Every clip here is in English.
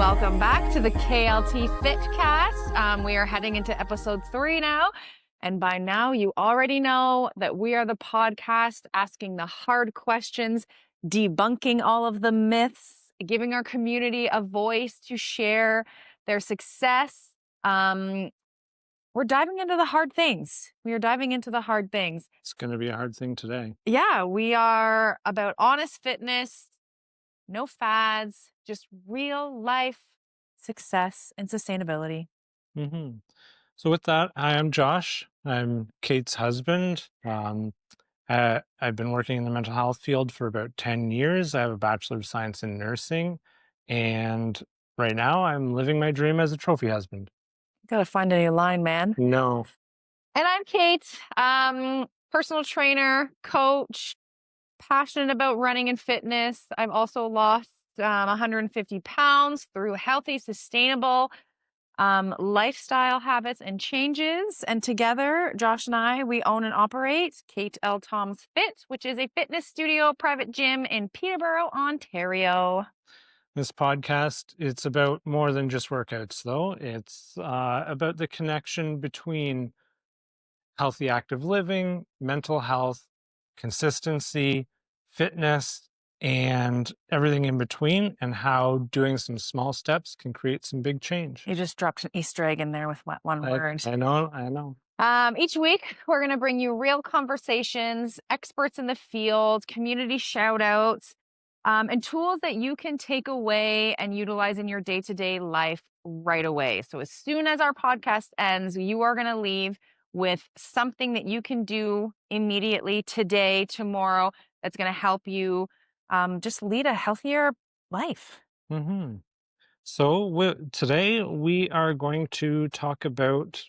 Welcome back to the KLT Fitcast. We are heading into episode 3 now. And by now, you already know that we are the podcast asking the hard questions, debunking all of the myths, giving our community a voice to share their success. We're diving into the hard things. We are diving into the hard things. It's going to be a hard thing today. Yeah, we are about honest fitness, no fads, just real life success and sustainability. Mm-hmm. So with that, hi, I'm Josh. I'm Kate's husband. I've been working in the mental health field for about 10 years. I have a Bachelor of Science in Nursing. And right now I'm living my dream as a trophy husband. Gotta find a new line, man. No. And I'm Kate, personal trainer, coach, passionate about running and fitness. I've also lost 150 pounds through healthy, sustainable lifestyle habits and changes. And together, Josh and I, we own and operate Kate L. Tom's Fit, which is a fitness studio, private gym in Peterborough, Ontario. This podcast, it's about more than just workouts, though. It's about the connection between healthy, active living, mental health, consistency, fitness, and everything in between, and how doing some small steps can create some big change. You just dropped an Easter egg in there with one word. I know. Each week, we're going to bring you real conversations, experts in the field, community shout outs, and tools that you can take away and utilize in your day-to-day life right away. So as soon as our podcast ends, you are going to leave with something that you can do immediately today, tomorrow, that's going to help you just lead a healthier life. Mm-hmm. So today we are going to talk about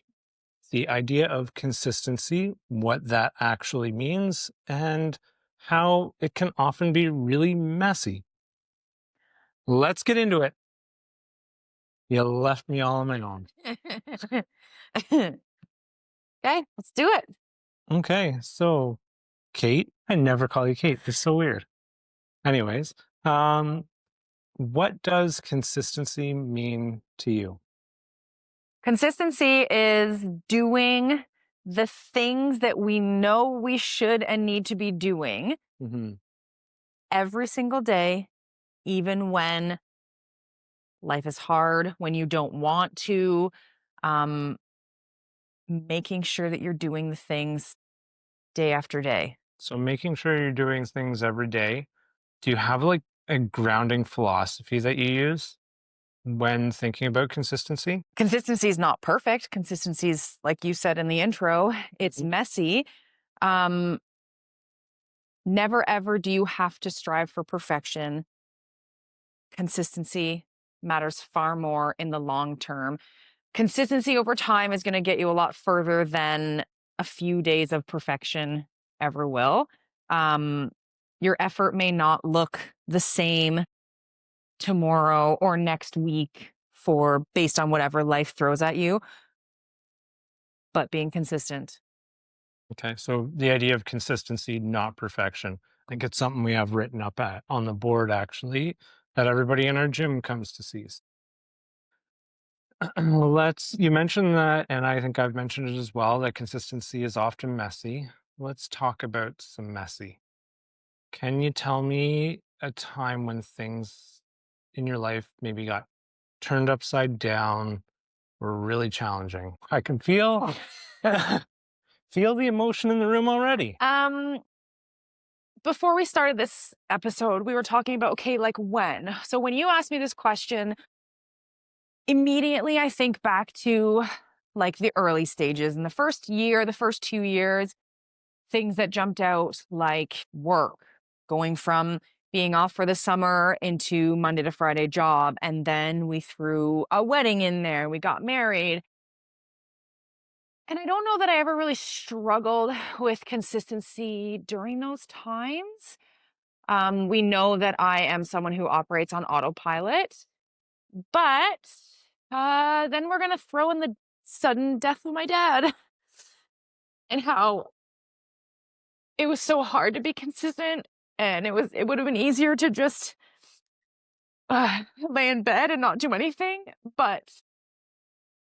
the idea of consistency, what that actually means, and how it can often be really messy. Let's get into it. You left me all on my own. Okay, let's do it. Okay, so Kate, I never call you Kate. It's so weird. Anyways, what does consistency mean to you? Consistency is doing the things that we know we should and need to be doing Mm-hmm. every single day, even when life is hard, when you don't want to, making sure that you're doing the things day after day. So making sure you're doing things every day. Do you have like a grounding philosophy that you use when thinking about consistency? Consistency is not perfect. Consistency is, like you said in the intro, it's messy. Never ever do you have to strive for perfection. Consistency matters far more in the long term. Consistency over time is going to get you a lot further than a few days of perfection ever will. Your effort may not look the same tomorrow or next week based on whatever life throws at you, but being consistent. Okay, so the idea of consistency, not perfection. I think it's something we have written up on the board actually that everybody in our gym comes to see. You mentioned that, and I think I've mentioned it as well, that consistency is often messy. Let's talk about some messy. Can you tell me a time when things in your life maybe got turned upside down, were really challenging? I can feel feel the emotion in the room already. Before we started this episode, we were talking about, okay, like when? So when you asked me this question, immediately I think back to like the early stages. In the first year, the first 2 years, things that jumped out like work, going from being off for the summer into Monday to Friday job. And then we threw a wedding in there. We got married. And I don't know that I ever really struggled with consistency during those times. We know that I am someone who operates on autopilot, but then we're going to throw in the sudden death of my dad and how it was so hard to be consistent. And it would have been easier to just lay in bed and not do anything, but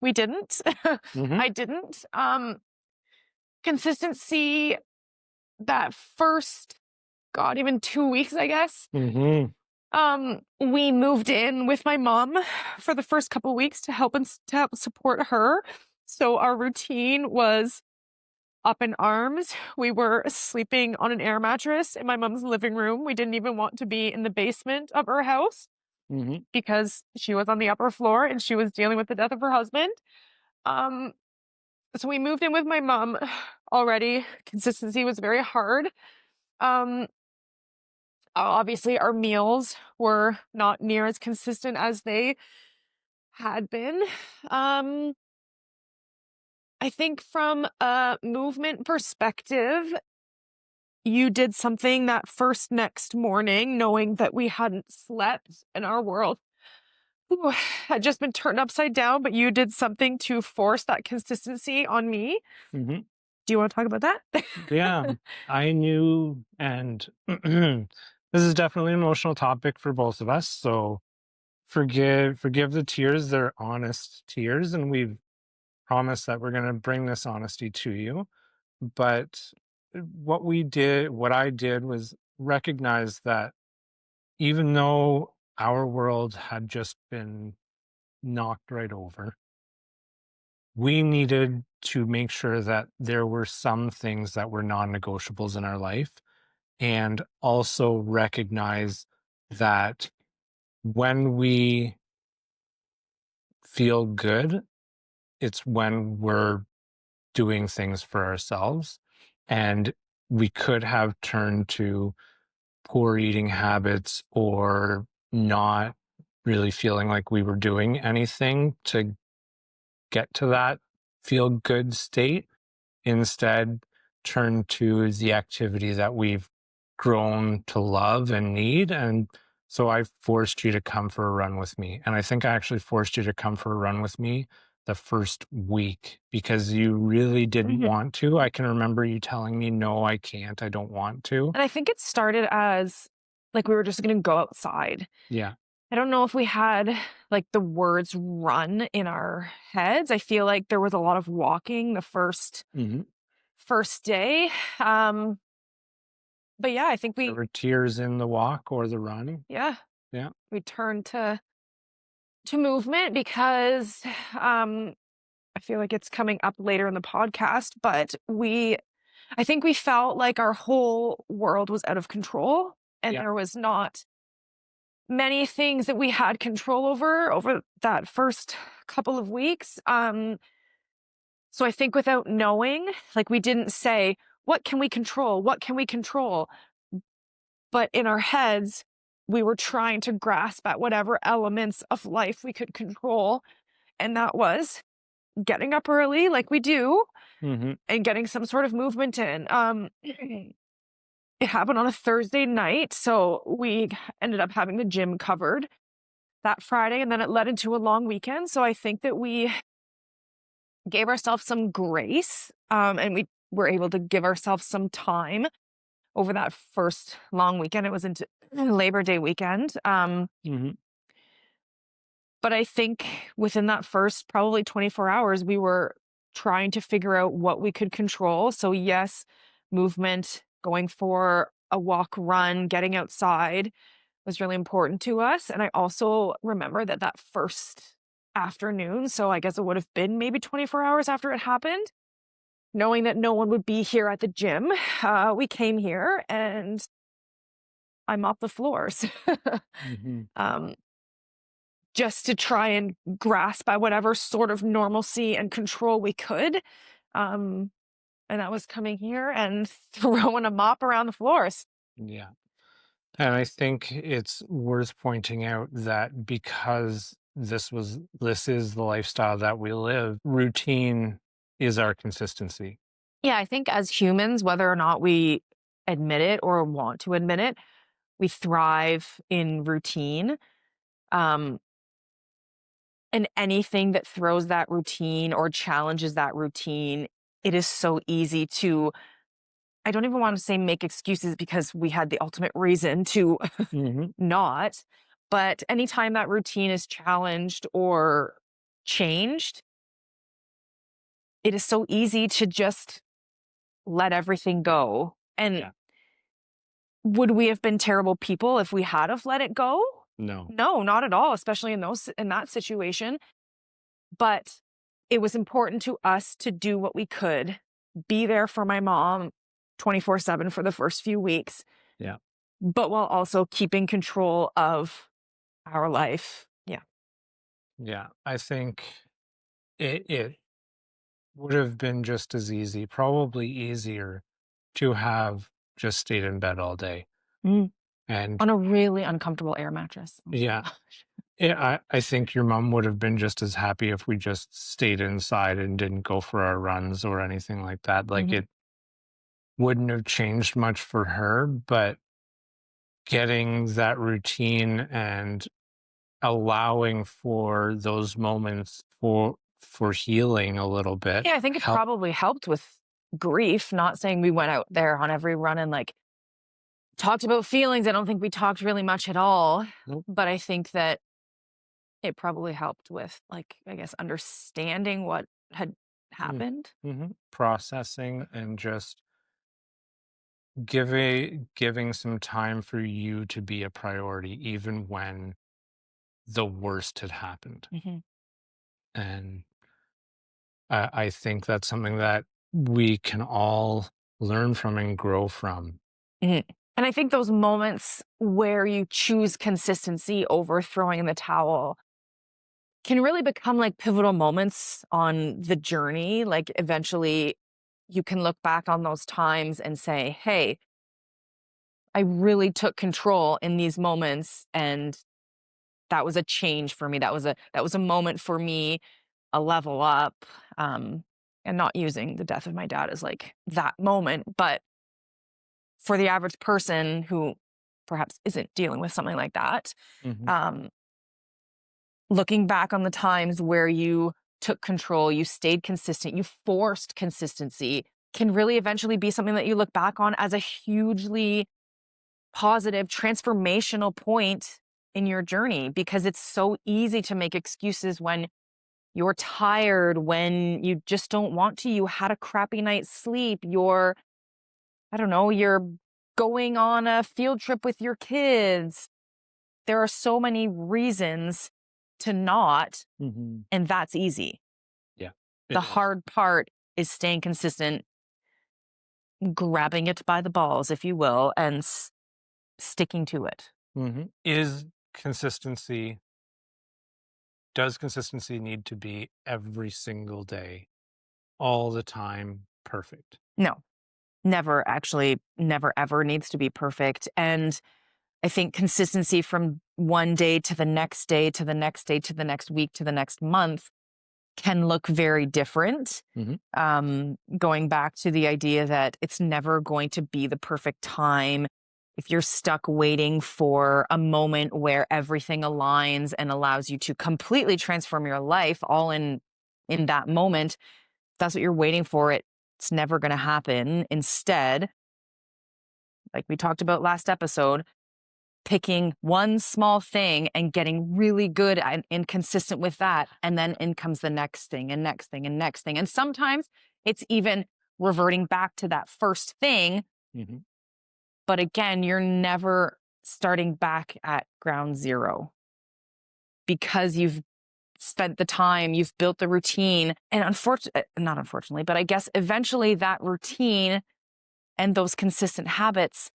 we didn't. Mhm. I didn't. Consistency that first, God, even 2 weeks, I guess. Mhm. We moved in with my mom for the first couple weeks to help support her. So our routine was up in arms. We were sleeping on an air mattress in my mom's living room. We didn't even want to be in the basement of her house Mhm. because she was on the upper floor and she was dealing with the death of her husband. Um, so we moved in with my mom already. Consistency was very hard. Um, Obviously, our meals were not near as consistent as they had been. Um, I think from a movement perspective, you did something that first next morning, knowing that we hadn't slept and our world had just been turned upside down, but you did something to force that consistency on me. Mhm. Do you want to talk about that? Yeah, I knew, and this is definitely an emotional topic for both of us. So forgive the tears. They're honest tears, and we've promised that we're going to bring this honesty to you. But what I did was recognize that even though our world had just been knocked right over, we needed to make sure that there were some things that were non-negotiables in our life, and also recognize that when we feel good, it's when we're doing things for ourselves. And we could have turned to poor eating habits or not really feeling like we were doing anything to get to that feel good state. Instead, turn to the activity that we've grown to love and need. And so I forced you to come for a run with me. And I think I actually forced you to come for a run with me the first week because you really didn't Mhm. want to. I can remember you telling me, no, I can't. I don't want to. And I think it started as like we were just going to go outside. Yeah. I don't know if we had like the words run in our heads. I feel like there was a lot of walking the Hmm. first day. Um, but yeah, I think There were tears in the walk or the run. yeah, Yeah. we turned to movement because um I feel like it's coming up later in the podcast, but I think we felt like our whole world was out of control and Yeah. there was not many things that we had control over that first couple of weeks. So I think without knowing, like we didn't say, what can we control? What can we control? But in our heads, we were trying to grasp at whatever elements of life we could control. And that was getting up early like we do Hmm. and getting some sort of movement in. It happened on a Thursday night, so we ended up having the gym covered that Friday, and then it led into a long weekend. So I think that we gave ourselves some grace, and we were able to give ourselves some time over that first long weekend. It was into Labor Day weekend. Hmm. But I think within that first probably 24 hours, we were trying to figure out what we could control. So, yes, movement, going for a walk, run, getting outside was really important to us. And I also remember that that first afternoon, so I guess it would have been maybe 24 hours after it happened, knowing that no one would be here at the gym, we came here and I mopped the floors. Hmm. um, just to try and grasp at whatever sort of normalcy and control we could. Um, and that was coming here and throwing a mop around the floors. Yeah. And I think it's worth pointing out that because this is the lifestyle that we live, routine is our consistency. Yeah, I think as humans, whether or not we admit it or want to admit it, we thrive in routine. Um, and anything that throws that routine or challenges that routine, it is so easy to, I don't even want to say make excuses because we had the ultimate reason to Hmm. not. But anytime that routine is challenged or changed, it is so easy to just let everything go. And Yeah. would we have been terrible people if we had have let it go? No. No, not at all, especially in that situation. But it was important to us to do what we could, be there for my mom 24/7 for the first few weeks, Yeah. but while also keeping control of our life. Yeah. Yeah. I think it would have been just as easy, probably easier, to have just stayed in bed all day. Mm. And On a really uncomfortable air mattress. Oh yeah, my gosh. I think your mom would have been just as happy if we just stayed inside and didn't go for our runs or anything like that. Like, Mhm. it wouldn't have changed much for her, but getting that routine and allowing for those moments for healing a little bit Yeah, I think it help. probably helped with grief, not saying we went out there on every run and, like, talked about feelings. I don't think we talked really much at all, Nope. but I think that it probably helped with, like, I guess, understanding what had Mm, happened. processing and just giving some time for you to be a priority even when the worst had happened. Mhm. And I think that's something that we can all learn from and grow from. Mhm. And I think those moments where you choose consistency over throwing in the towel can really become like pivotal moments on the journey. Like eventually you can look back on those times and say, hey, I really took control in these moments and that was a change for me. That was a moment for me, a level up. Um, and not using the death of my dad as like that moment, but for the average person who perhaps isn't dealing with something like that, Mhm. um, looking back on the times where you took control, you stayed consistent, you forced consistency can really eventually be something that you look back on as a hugely positive, transformational point in your journey because it's so easy to make excuses when you're tired, when you just don't want to, you had a crappy night's sleep, I don't know, you're going on a field trip with your kids. There are so many reasons to not, Mhm. and that's easy. Yeah, The it is. hard part is staying consistent, grabbing it by the balls, if you will, and sticking to it. Is consistency does consistency need to be every single day, all the time, perfect? No, never actually, never ever needs to be perfect. And I think consistency from one day to the next day to the next day to the next week to the next month can look very different. Mhm. Going back to the idea that it's never going to be the perfect time. If you're stuck waiting for a moment where everything aligns and allows you to completely transform your life all in that moment, that's what you're waiting for. It's never going to happen. Instead, like we talked about last episode, picking one small thing and getting really good and consistent with that. And then in comes the next thing and next thing and next thing. And sometimes it's even reverting back to that first thing. Mhm. But again, you're never starting back at ground zero because you've spent the time, you've built the routine. And unfortunately, not unfortunately, but I guess eventually that routine and those consistent habits,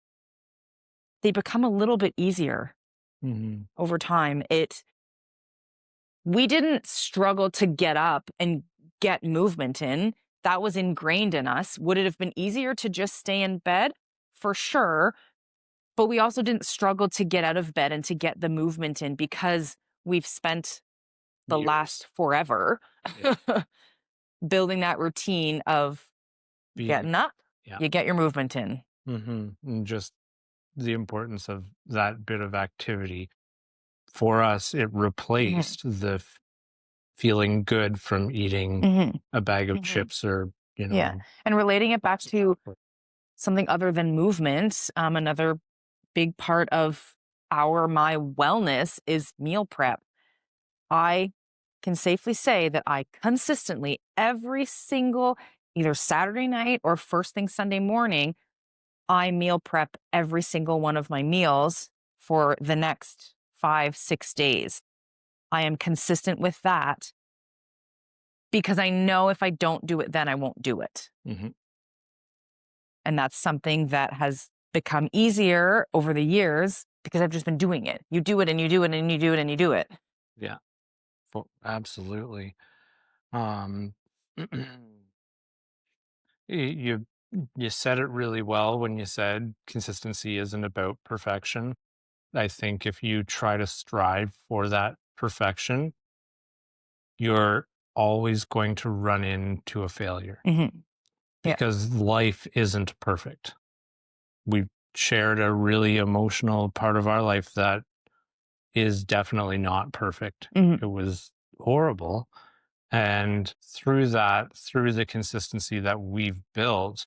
they become a little bit easier Mhm. over time. We didn't struggle to get up and get movement in. That was ingrained in us. Would it have been easier to just stay in bed? For sure. But we also didn't struggle to get out of bed and to get the movement in because we've spent the Years. last forever Yeah. building that routine of Being getting up, Yeah. you get your movement in. And just the importance of that bit of activity. For us, it Mhm, replaced the feeling good from eating mhm, a bag of mhm. chips or, Yeah. And relating it back box of to chocolate. something other than movement, another big part of my wellness is meal prep. I can safely say that I consistently, every single either Saturday night or first thing Sunday morning, I meal prep every single one of my meals for the next 5, 6 days. I am consistent with that because I know if I don't do it, then I won't do it. Hmm. And that's something that has become easier over the years because I've just been doing it. You do it and you do it and you do it and you do it. Yeah, absolutely. Um, you you said it really well when you said consistency isn't about perfection. I think if you try to strive for that perfection, you're always going to run into a failure Mhm. Yeah. because life isn't perfect. We've shared a really emotional part of our life that is definitely not perfect. Mhm. It was horrible. And through that, through the consistency that we've built,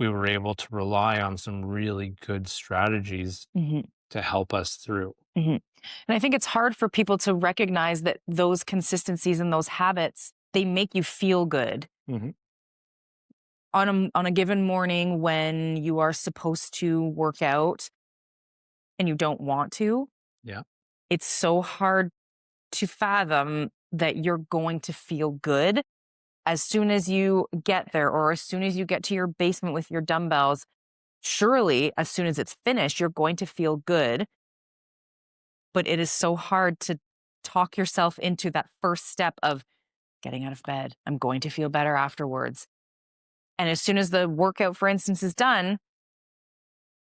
we were able to rely on some really good strategies Mhm. to help us through. Mhm. And I think it's hard for people to recognize that those consistencies and those habits, they make you feel good Hmm. on a given morning when you are supposed to work out and you don't want to. Yeah. It's so hard to fathom that you're going to feel good as soon as you get there or as soon as you get to your basement with your dumbbells. Surely, as soon as it's finished, you're going to feel good. But it is so hard to talk yourself into that first step of getting out of bed. I'm going to feel better afterwards. And as soon as the workout, for instance, is done,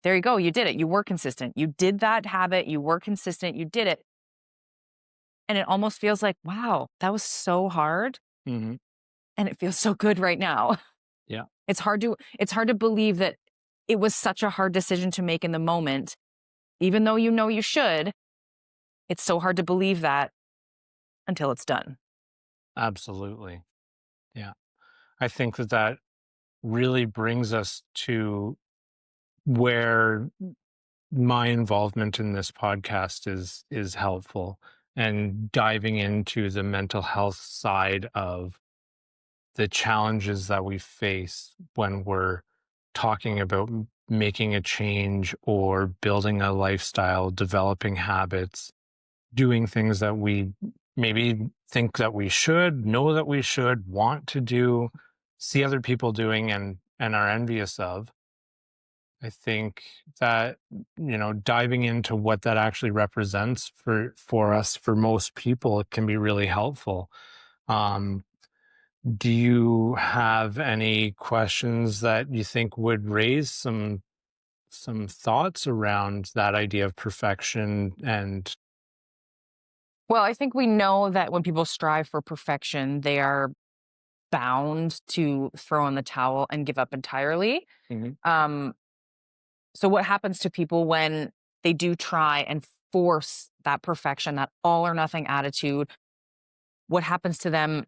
there you go. You did it. You were consistent. You did that habit. You were consistent. You did it. And it almost feels like, wow, that was so hard. Hmm. And it feels so good right now. Yeah. It's hard to believe that it was such a hard decision to make in the moment, even though you know you should. It's so hard to believe that until it's done. Absolutely. Yeah. I think that that really brings us to where my involvement in this podcast is helpful and diving into the mental health side of the challenges that we face when we're talking about making a change or building a lifestyle, developing habits, doing things that we maybe think that we should, know that we should, want to do, see other people doing and are envious of. I think that, diving into what that actually represents for us, for most people, it can be really helpful. Um, do you have any questions that you think would raise some thoughts around that idea of perfection and Well, I think we know that when people strive for perfection, they are bound to throw in the towel and give up entirely. Mhm. Um, so, what happens to people when they do try and force that perfection, that all or nothing attitude? What happens to them?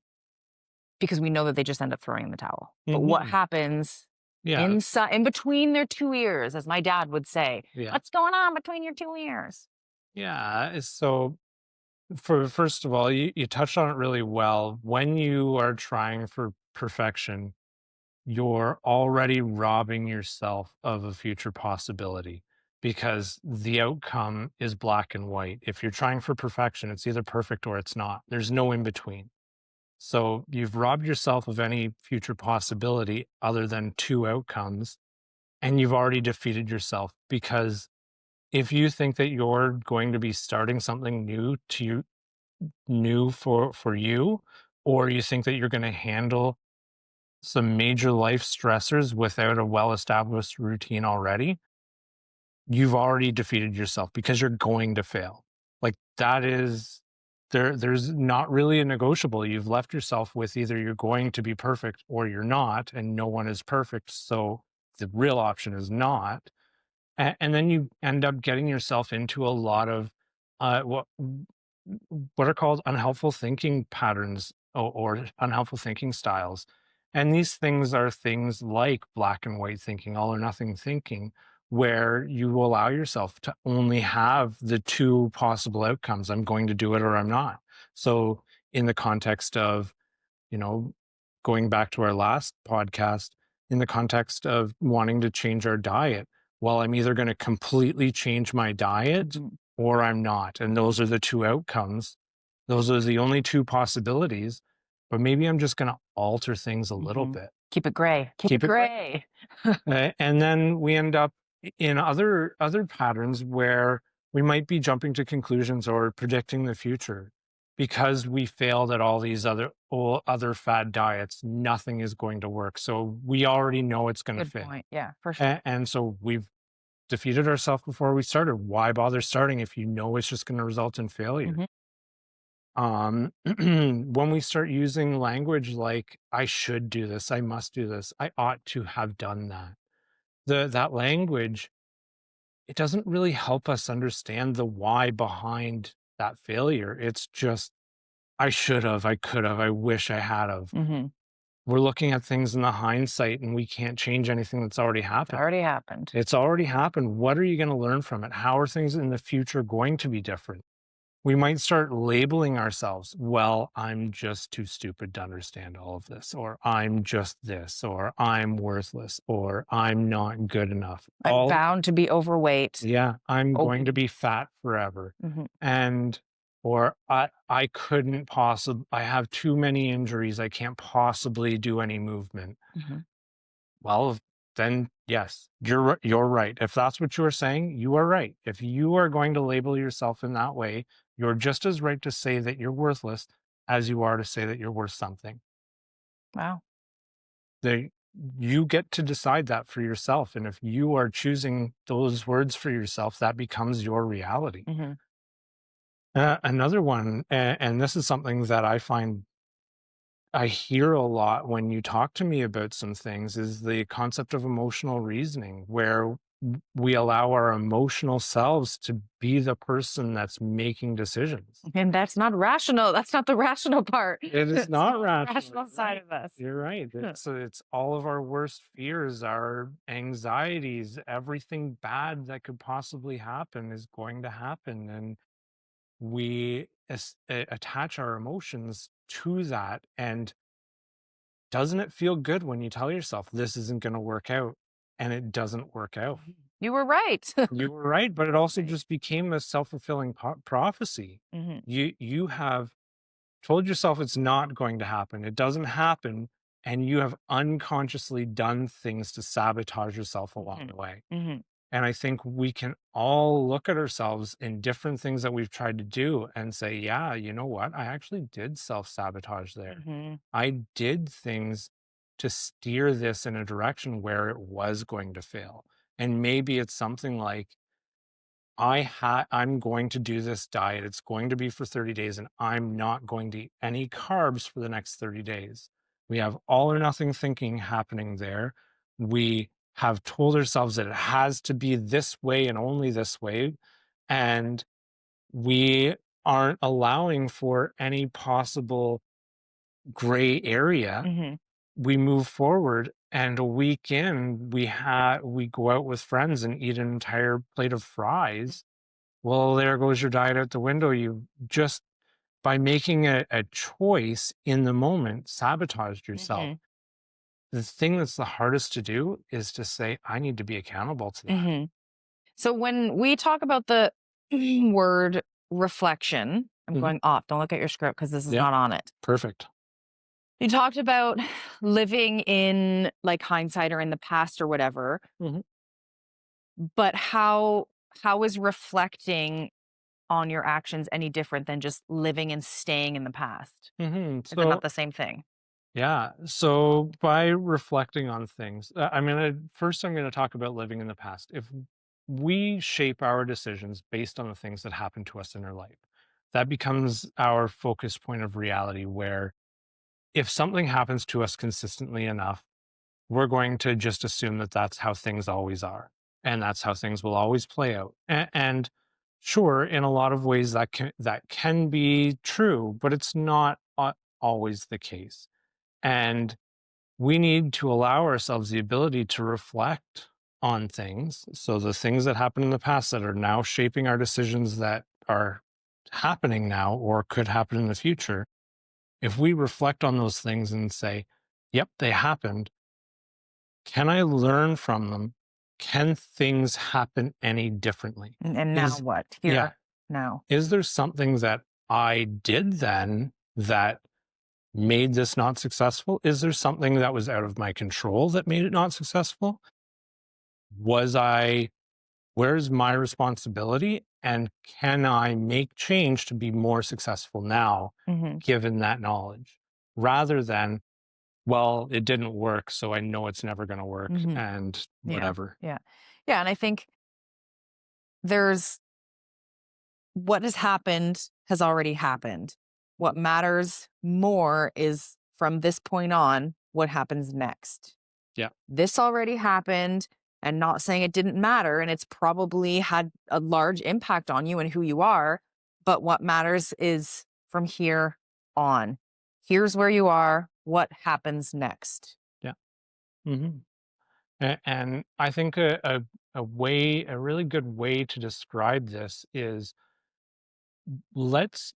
Because we know that they just end up throwing in the towel. But what Mhm. happens Yeah, inside, in between their two ears, as my dad would say? yeah, What's going on between your two ears? yeah. So, for first of all, you touched on it really well. When you are trying for perfection, you're already robbing yourself of a future possibility because the outcome is black and white. If you're trying for perfection, it's either perfect or it's not. There's no in between. So you've robbed yourself of any future possibility other than two outcomes, and you've already defeated yourself because if you think that you're going to be starting something new for you, or you think that you're going to handle some major life stressors without a well-established routine already, you've already defeated yourself because you're going to fail. Like that is there's not really a negotiable. You've left yourself with either you're going to be perfect or you're not, and no one is perfect. So the real option is not. And then you end up getting yourself into a lot of what are called unhelpful thinking patterns or unhelpful thinking styles. And these things are things like black and white thinking, all or nothing thinking, where you allow yourself to only have the two possible outcomes. I'm going to do it or I'm not. So, in the context of, you know, going back to our last podcast, in the context of wanting to change our diet, well, I'm either going to completely change my diet Mhm. or I'm not. And those are the two outcomes. Those are the only two possibilities. But maybe I'm just going to alter things a little Mhm. bit. Keep it gray. Keep it Keep it gray. gray. And then we end up in other patterns where we might be jumping to conclusions or predicting the future because we failed at all these other fad diets. Nothing is going to work, so we already know it's going to Good fail. point. Yeah, for sure. And so we've defeated ourselves before we started. Why bother starting if you know it's just going to result in failure? Mhm. When we start using language like I should do this, I must do this, I ought to have done that, that language, it doesn't really help us understand the why behind that failure. It's just, I should have, I could have, I wish I had of. Mhm. We're looking at things in the hindsight and we can't change anything that's already It's happened. already happened. It's already happened. What are you going to learn from it? How are things in the future going to be different? We might start labeling ourselves. Well, I'm just too stupid to understand all of this, or I'm just this, or I'm worthless, or I'm not good enough. I'm bound to be overweight. Yeah, I'm going Obese. to be fat forever. Mhm. And or I couldn't possibly, I have too many injuries. I can't possibly do any movement. Mhm. Well, then yes, you're right. If that's what you're saying, you are right. If you are going to label yourself in that way, you're just as right to say that you're worthless as you are to say that you're worth something. Wow. They You get to decide that for yourself. And if you are choosing those words for yourself, that becomes your reality. Mhm. Another one, and this is something that I find I hear a lot when you talk to me about some things, is the concept of emotional reasoning, where we allow our emotional selves to be the person that's making decisions. And that's not rational. That's not the rational part. It is It's not not the rational. rational You're side right. of this. You're right. Huh. It's all of our worst fears, our anxieties, everything bad that could possibly happen is going to happen, and we attach our emotions to that. And doesn't it feel good when you tell yourself this isn't going to work out and it doesn't work out? You were right. You were right, but it also Right. just became a self-fulfilling prophecy. Mhm. You have told yourself it's not going to happen. It doesn't happen, and you have unconsciously done things to sabotage yourself along Mhm. the way. Mhm. And I think we can all look at ourselves in different things that we've tried to do and say, yeah, you know what? I actually did self sabotage there. Mhm. I did things to steer this in a direction where it was going to fail. And maybe it's something like, I'm going to do this diet. It's going to be for 30 days and I'm not going to eat any carbs for the next 30 days. We have all or nothing thinking happening there. We have told ourselves that it has to be this way and only this way. And we aren't allowing for any possible gray area. Mhm. We move forward, and a week in, we go out with friends and eat an entire plate of fries. Well, there goes your diet out the window. You just, by making a choice in the moment, sabotaged yourself. Mhm. The thing that's the hardest to do is to say, I need to be accountable to that. Mhm. So when we talk about the word reflection, I'm Mhm. going off. Don't look at your script because this is Yeah, not on it. perfect. You talked about living in like hindsight or in the past or whatever, Mhm. but how is reflecting on your actions any different than just living and staying in the past? Is it not So, the same thing? yeah. So by reflecting on things, first I'm going to talk about living in the past. If we shape our decisions based on the things that happen to us in our life, that becomes our focus point of reality, where if something happens to us consistently enough, we're going to just assume that that's how things always are. And that's how things will always play out. And sure, in a lot of ways that can be true, but it's not always the case. And we need to allow ourselves the ability to reflect on things, so the things that happened in the past that are now shaping our decisions that are happening now or could happen in the future, if we reflect on those things and say, yep, they happened, can I learn from them? Can things happen any differently? And now Is what? Yeah. Here, now. Is there something that I did then that made this not successful? Is there something that was out of my control that made it not successful? Was I Where's my responsibility? And can I make change to be more successful now, Hmm. given that knowledge? Rather than, well, it didn't work, so I know it's never going to work Hmm. and Yeah. whatever. Yeah. Yeah. And I think there's what has happened has already happened. What matters more is from this point on, what happens next. Yeah. This already happened, and not saying it didn't matter. And it's probably had a large impact on you and who you are. But what matters is from here on. Here's where you are. What happens next? Yeah. Hmm. And I think a really good way to describe this is, let's,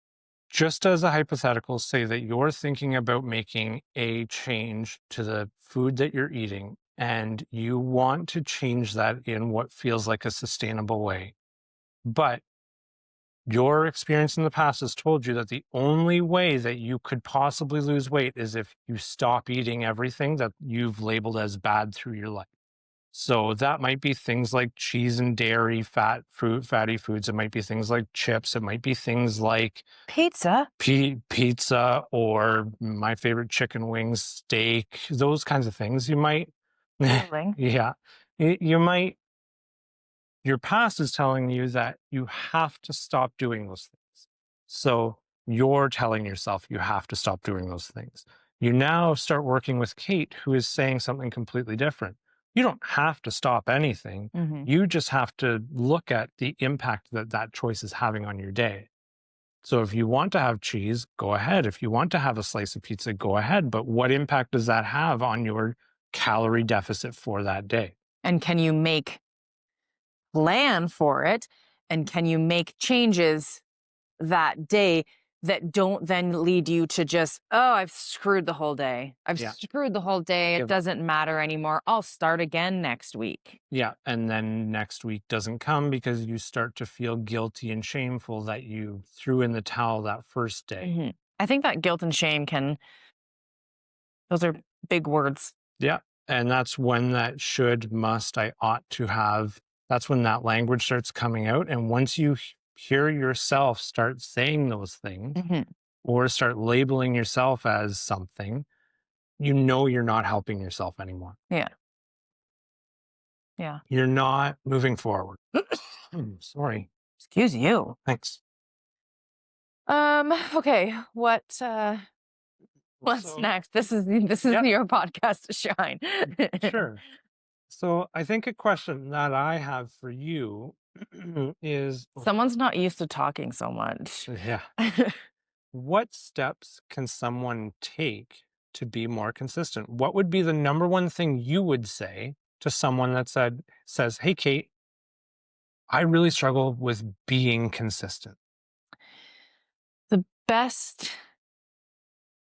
just as a hypothetical, say that you're thinking about making a change to the food that you're eating and you want to change that in what feels like a sustainable way. But your experience in the past has told you that the only way that you could possibly lose weight is if you stop eating everything that you've labeled as bad through your life. So that might be things like cheese and dairy, fatty foods. It might be things like chips. It might be things like Pizza. pizza, or my favorite, chicken wings, steak, those kinds of things. You might, Grilling. yeah, you might, your past is telling you that you have to stop doing those things. So you're telling yourself you have to stop doing those things. You now start working with Kate, who is saying something completely different. You don't have to stop anything. Hmm. You just have to look at the impact that that choice is having on your day. So if you want to have cheese, go ahead. If you want to have a slice of pizza, go ahead. But what impact does that have on your calorie deficit for that day? And can you make plan for it? And can you make changes that day that don't then lead you to just, oh, I've screwed the whole day. I've Yeah. screwed the whole day. It Give up. doesn't matter anymore. I'll start again next week. Yeah. And then next week doesn't come because you start to feel guilty and shameful that you threw in the towel that first day. Mhm. I think that guilt and shame those are big words. Yeah. And that's when that should, must, I ought to have, that's when that language starts coming out. And once you hear yourself start saying those things Mhm. or start labeling yourself as something, you know you're not helping yourself anymore. Yeah. Yeah. You're not moving forward. Sorry. Excuse you. Thanks. Okay. What's So, next? This is yeah, your podcast to shine. sure. So I think a question that I have for you is, Someone's not used to talking so much. yeah, what steps can someone take to be more consistent? What would be the number one thing you would say to someone that says, "Hey, Kate, I really struggle with being consistent."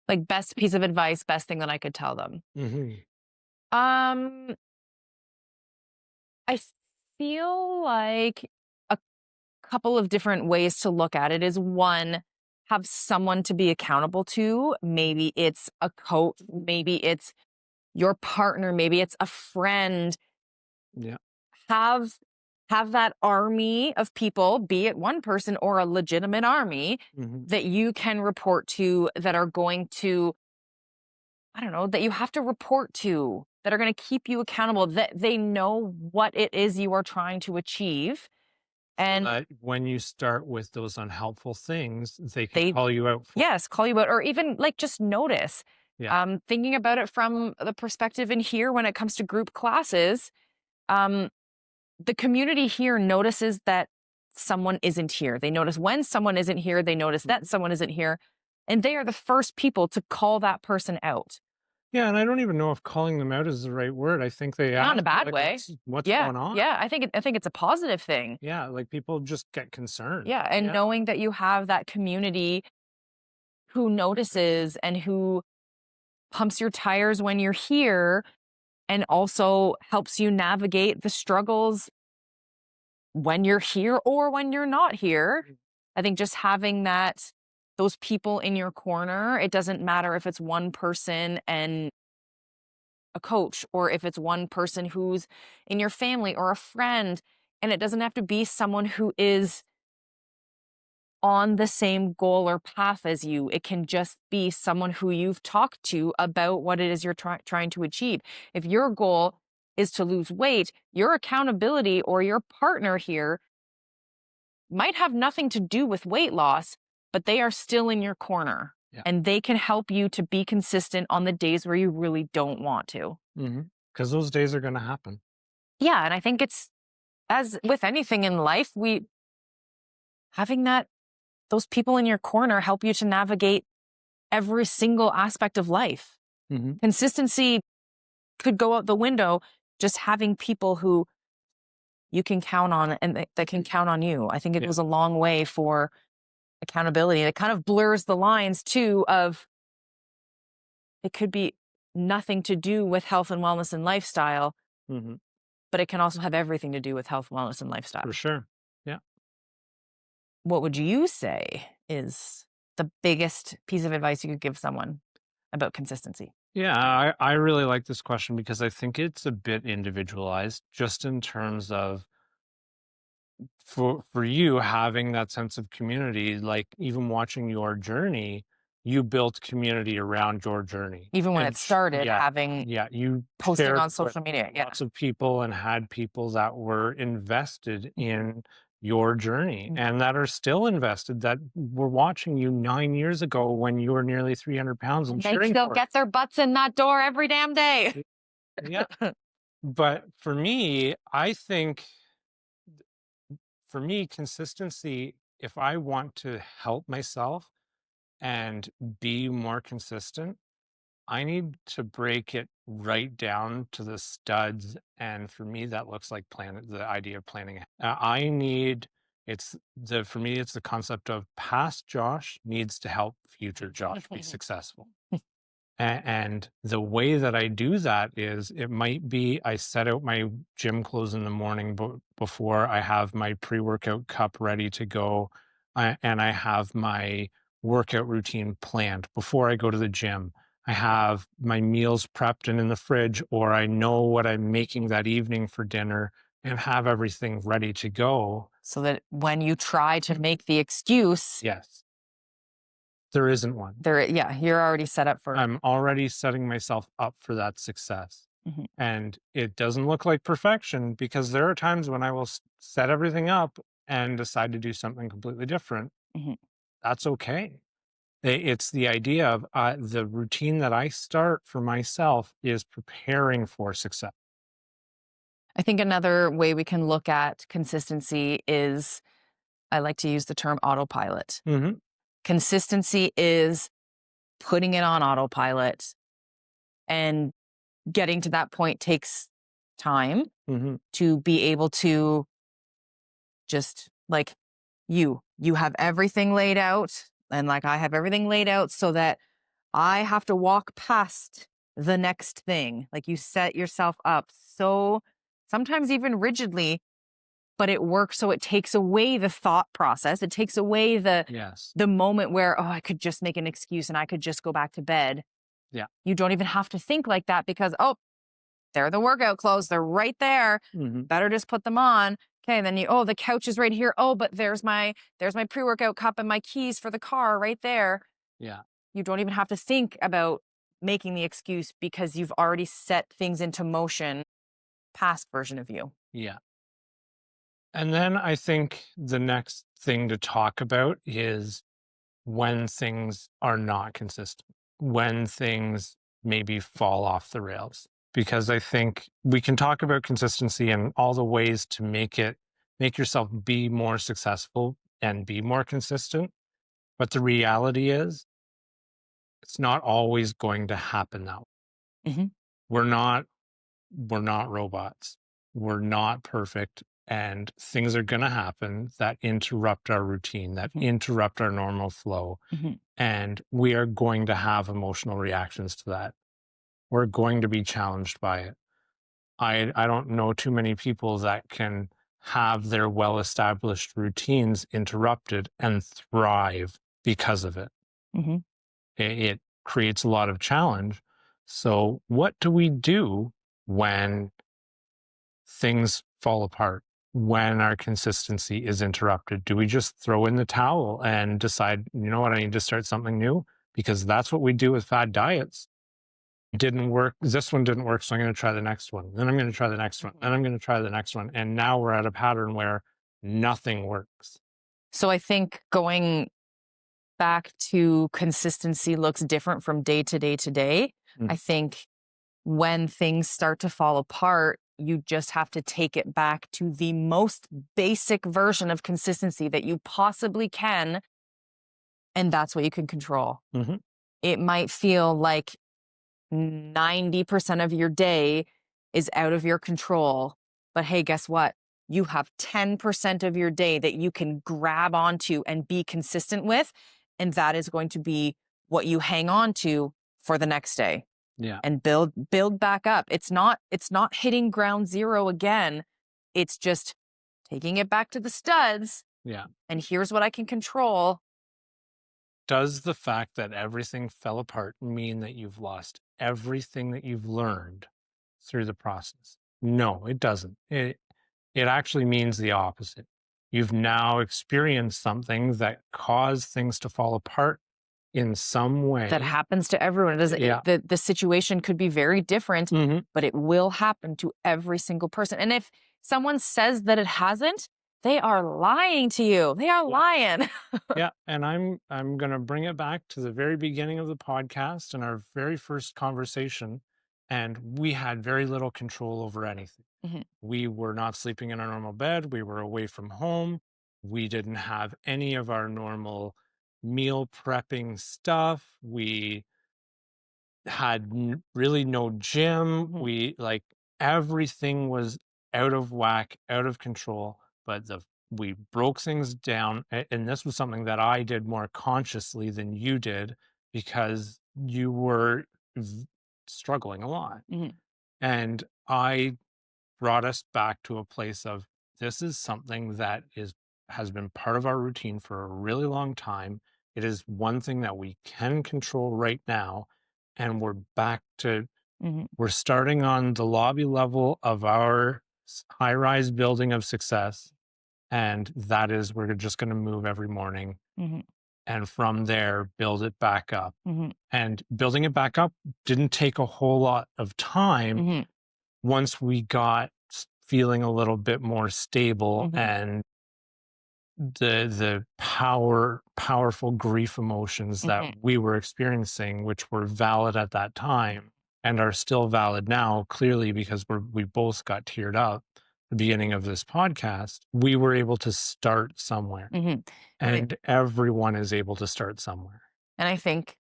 The best piece of advice, best thing that I could tell them. Hmm. Um, I feel like a couple of different ways to look at it is one, have someone to be accountable to. Maybe it's a coach, maybe it's your partner, maybe it's a friend. Yeah. Have have that army of people, be it one person or a legitimate army, Hmm. that you can report to that are going to, I don't know, that you have to report to, that are going to keep you accountable, that they know what it is you are trying to achieve. So And that when you start with those unhelpful things, they can they, call you out for. yes, call you out or even like just notice. Yeah. Thinking about it from the perspective in here when it comes to group classes, um, the community here notices that someone isn't here. They notice when someone isn't here, they notice that someone isn't here, and they are the first people to call that person out. Yeah, and I don't even know if calling them out is the right word. I think they Not in a ask, bad like, way. what's Yeah, going on? yeah, I think it's a positive thing. Yeah, like, people just get concerned. Yeah, and Yeah. knowing that you have that community who notices and who pumps your tires when you're here and also helps you navigate the struggles when you're here or when you're not here. I think just having those people in your corner, it doesn't matter if it's one person and a coach or if it's one person who's in your family or a friend. And it doesn't have to be someone who is on the same goal or path as you. It can just be someone who you've talked to about what it is you're trying to achieve. If your goal is to lose weight, your accountability or your partner here might have nothing to do with weight loss, but they are still in your corner Yeah. and they can help you to be consistent on the days where you really don't want to. Because those days are gonna happen. Yeah. And I think it's as with anything in life, having those people in your corner help you to navigate every single aspect of life. Mhm. Consistency could go out the window, just having people who you can count on and that can count on you. I think it Yeah. goes a long way for accountability. It kind of blurs the lines too of it could be nothing to do with health and wellness and lifestyle, Mhm. but it can also have everything to do with health, wellness, and lifestyle. For sure. Yeah. What would you say is the biggest piece of advice you could give someone about consistency? Yeah, I really like this question because I think it's a bit individualized just in terms of for you having that sense of community, like even watching your journey, you built community around your journey. Even when it And started yeah, having yeah, you posting shared on with social media. Yeah. lots of people and had people that were invested in your journey Mhm. and that are still invested that were watching you 9 years ago when you were nearly 300 pounds and And they cheering still for it. get their butts in that door every damn day. Yeah. But for me, I think for me, consistency, if I want to help myself and be more consistent, I need to break it right down to the studs. And for me, that looks like the idea of planning. I need, for me, it's the concept of past Josh needs to help future Josh be successful. And the way that I do that is it might be I set out my gym clothes in the morning before I have my pre-workout cup ready to go, and I have my workout routine planned before I go to the gym. I have my meals prepped and in the fridge, or I know what I'm making that evening for dinner and have everything ready to go. So that when you try to make the excuse, Yes, there isn't one. yeah, you're already set up for. I'm already setting myself up for that success. Mhm, And it doesn't look like perfection because there are times when I will set everything up and decide to do something completely different. mhm. That's okay. It's the idea of the routine that I start for myself is preparing for success. I think another way we can look at consistency is I like to use the term autopilot. Hmm. Consistency is putting it on autopilot, and getting to that point takes time Hmm. to be able to just like you have everything laid out and like I have everything laid out so that I have to walk past the next thing. Like you set yourself up so sometimes even rigidly, but it works so it takes away the thought process. It takes away Yes. the moment where, oh, I could just make an excuse and I could just go back to bed. Yeah. You don't even have to think like that because, oh, they're the workout clothes. They're right there. Hmm. Better just put them on. Okay, then oh, the couch is right here. Oh, but there's my pre-workout cup and my keys for the car right there. Yeah. You don't even have to think about making the excuse because you've already set things into motion, past version of you. Yeah. And then I think the next thing to talk about is when things are not consistent, when things maybe fall off the rails. Because I think we can talk about consistency and all the ways to make yourself be more successful and be more consistent. But the reality is, it's not always going to happen that way. Mhm. We're not we're not robots. We're not perfect, and things are going to happen that interrupt our routine, that Mhm. interrupt our normal flow, Mhm. and we are going to have emotional reactions to that. We're going to be challenged by it. I don't know too many people that can have their well-established routines interrupted and thrive because of it. Mhm. It creates a lot of challenge. So, what do we do when things fall apart? When our consistency is interrupted? Do we just throw in the towel and decide, you know what, I need to start something new? Because that's what we do with fad diets. Didn't work. This one didn't work. So I'm going to try the next one. Then I'm going to try the next one. Mhm. Then I'm going to try the next one. And now we're at a pattern where nothing works. So I think going back to consistency looks different from day to day to day. Mm. I think when things start to fall apart, you just have to take it back to the most basic version of consistency that you possibly can. And that's what you can control. Mhm. It might feel like 90% of your day is out of your control. But hey, guess what? You have 10% of your day that you can grab onto and be consistent with. And that is going to be what you hang on to for the next day Yeah. and build back up. It's not hitting ground zero again. It's just taking it back to the studs. Yeah. And here's what I can control. Does the fact that everything fell apart mean that you've lost everything that you've learned through the process? No, it doesn't. It actually means the opposite. You've now experienced something that caused things to fall apart in some That way. happens to everyone. It doesn't Yeah. the situation could be very different, Mhm. but it will happen to every single person. And if someone says that it hasn't, they are lying to you. They are Yeah. lying. Yeah, and I'm gonna bring it back to the very beginning of the podcast and our very first conversation, and we had very little control over anything. Mhm. We were not sleeping in our normal bed. We were away from home. We didn't have any of our normal meal prepping stuff. We had really no gym. Mhm. We like everything was out of whack, out of control. But we broke things down, and this was something that I did more consciously than you did because you were struggling a lot, Mhm. and I brought us back to a place of this is something that is has been part of our routine for a really long time. It is one thing that we can control right now, and we're back to Mhm. we're starting on the lobby level of our high-rise building of success, and that is we're just going to move every morning, Mhm. and from there build it back up. Mhm. And building it back up didn't take a whole lot of time Mhm. once we got feeling a little bit more stable, Mhm. and the powerful grief emotions that Mhm. we were experiencing, which were valid at that time and are still valid now, clearly because we both got teared up at the beginning of this podcast, we were able to start somewhere, Mhm. And and everyone is able to start somewhere. I think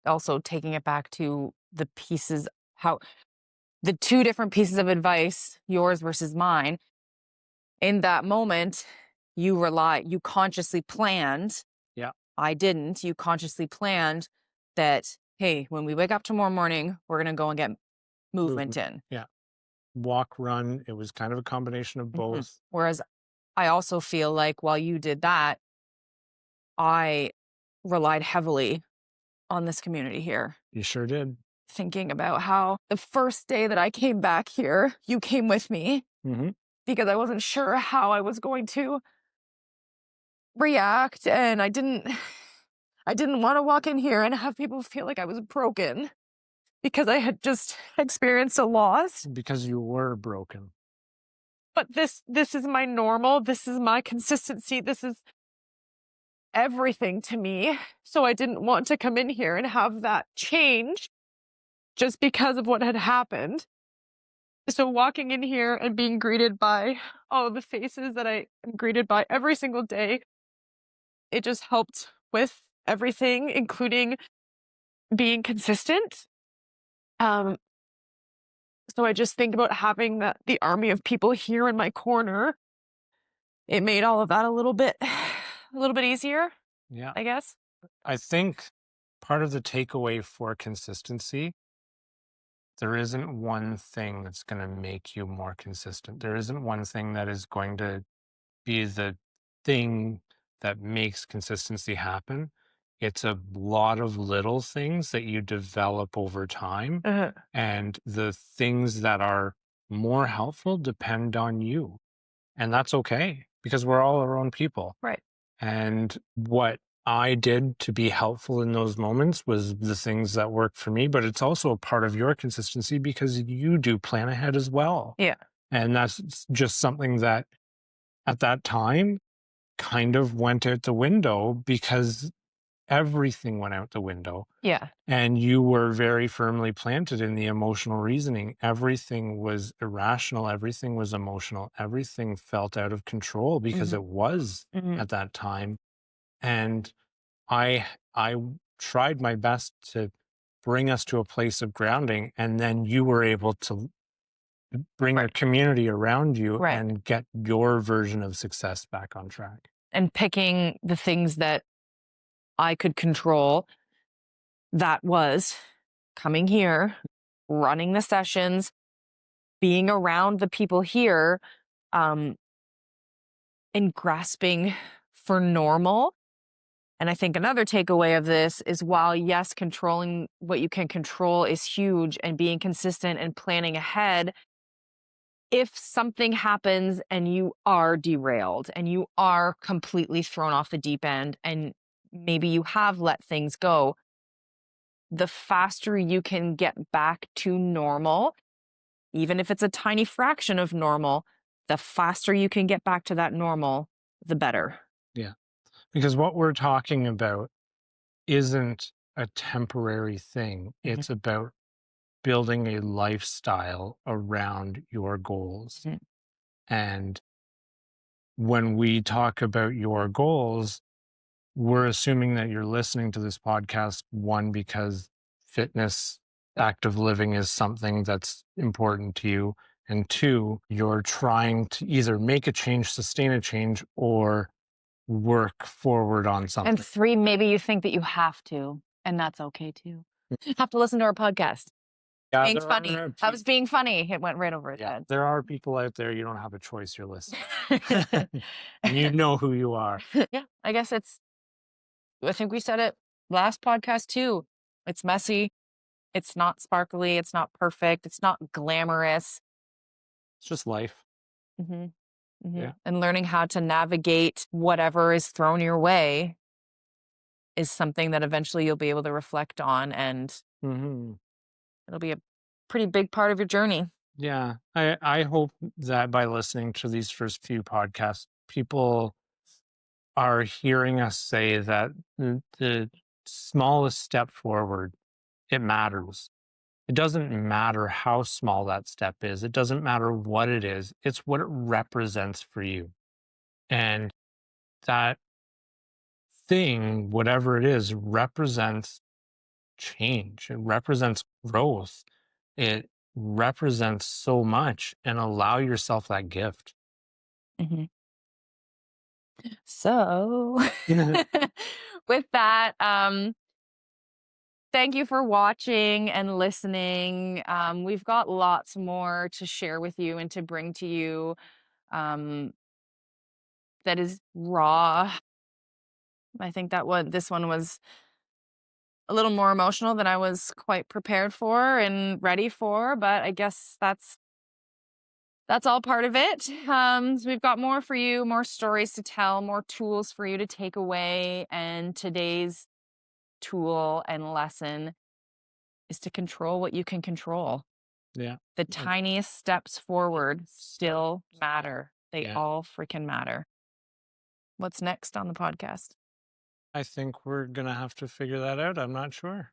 also taking it back to the pieces, how the two different pieces of advice, yours versus mine, in that moment, you consciously planned. Yeah, I didn't. You consciously planned that, hey, when we wake up tomorrow morning, we're going to go and get movement movement. in. Yeah, walk, run. It was kind of a combination of Mhm. both. Whereas I also feel like while you did that, I relied heavily on this community here, You sure did. thinking about how the first day that I came back here, you came with me Hmm. because I wasn't sure how I was going to react. And I didn't want to walk in here and have people feel like I was broken because I had just experienced a loss. Because you were broken. But this is my normal, this is my consistency, this is everything to me. So I didn't want to come in here and have that change just because of what had happened. So walking in here and being greeted by all of the faces that I am greeted by every single day, it just helped with everything, including being consistent. Um, so I just think about having the army of people here in my corner. It made all of that a little bit a little bit easier, Yeah. I guess. I think part of the takeaway for consistency, there isn't one thing that's going to make you more consistent. There isn't one thing that is going to be the thing that makes consistency happen. It's a lot of little things that you develop over time, Uh-huh. and the things that are more helpful depend on you. And that's okay because we're all our own people. Right. And what I did to be helpful in those moments was the things that worked for me, but it's also a part of your consistency because you do plan ahead as well. Yeah. And that's just something that at that time kind of went out the window because everything went out the window. Yeah. And you were very firmly planted in the emotional reasoning. Everything was irrational. Everything was emotional. Everything felt out of control because Mhm. it was Mhm. at that time. And I tried my best to bring us to a place of grounding, and then you were able to bring a Right. community around you Right. and get your version of success back on track. And picking the things that I could control, that was coming here, running the sessions, being around the people here, um, and grasping for normal. And I think another takeaway of this is while, yes, controlling what you can control is huge and being consistent and planning ahead, if something happens and you are derailed and you are completely thrown off the deep end and maybe you have let things go, the faster you can get back to normal, even if it's a tiny fraction of normal, the faster you can get back to that normal, the better. Yeah. Because what we're talking about isn't a temporary thing, Mhm. it's about building a lifestyle around your goals. Mhm. And when we talk about your goals, we're assuming that you're listening to this podcast, one, because fitness, active living is something that's important to you. And two, you're trying to either make a change, sustain a change, or work forward on And something. three, maybe you think that you have to, and that's okay too. Have to listen to our podcast. Yeah, Being there funny. are I was being funny. It went right over his yeah, head. there are people out there, you don't have a choice, you're listening. And you know who you are. Yeah, I guess I think we said it last podcast too. It's messy. It's not sparkly. It's not perfect. It's not glamorous. It's just life. Hmm. Hmm. Yeah. And learning how to navigate whatever is thrown your way is something that eventually you'll be able to reflect on, and Mhm. it'll be a pretty big part of your journey. Yeah, I hope that by listening to these first few podcasts, people are hearing us say that the smallest step forward, it matters. It doesn't matter how small that step is. It doesn't matter what it is. It's what it represents for you. And that thing, whatever it is, represents change. It represents growth. It represents so much, and allow yourself that gift. Mhm. So, with that, thank you for watching and listening. We've got lots more to share with you and to bring to you, um, that is raw. I think that what this one was a little more emotional than I was quite prepared for and ready for, but I guess that's all part of it. So we've got more for you, more stories to tell, more tools for you to take away, and today's tool and lesson is to control what you can control. Yeah. The uh, tiniest steps forward still matter. They Yeah. all freaking matter. What's next on the podcast? I think we're gonna have to figure that out. I'm not sure.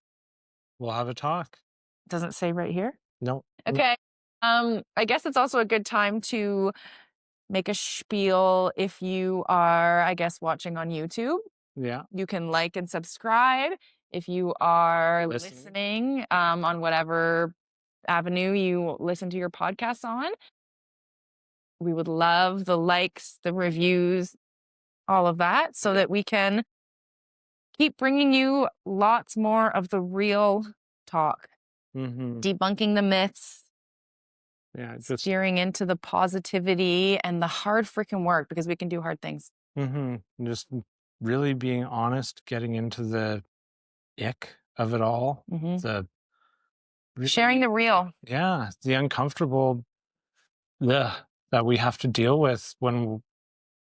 We'll have a talk. Doesn't say right here. No. Okay. I guess it's also a good time to make a spiel if you are, I guess, watching on YouTube. Yeah. You can like and subscribe if you are Listening. listening on whatever avenue you listen to your podcasts on. We would love the likes, the reviews, all of that, so that we can keep bringing you lots more of the real talk, Mm-hmm. debunking the myths, Yeah. Just steering into the positivity and the hard freaking work, because we can do hard things. just really being honest, getting into the ick of it all. hmm The Sharing really, the real. yeah, the uncomfortable that we have to deal with when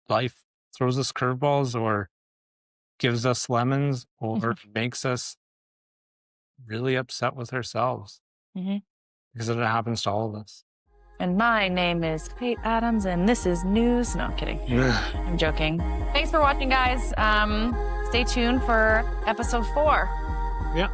life throws us curveballs or gives us lemons or makes us really upset with ourselves hmm because it happens to all of us. And my name is Kate Adams, and this is news. No, I'm kidding. I'm joking. Thanks for watching, guys. Stay tuned for episode 4. Yeah.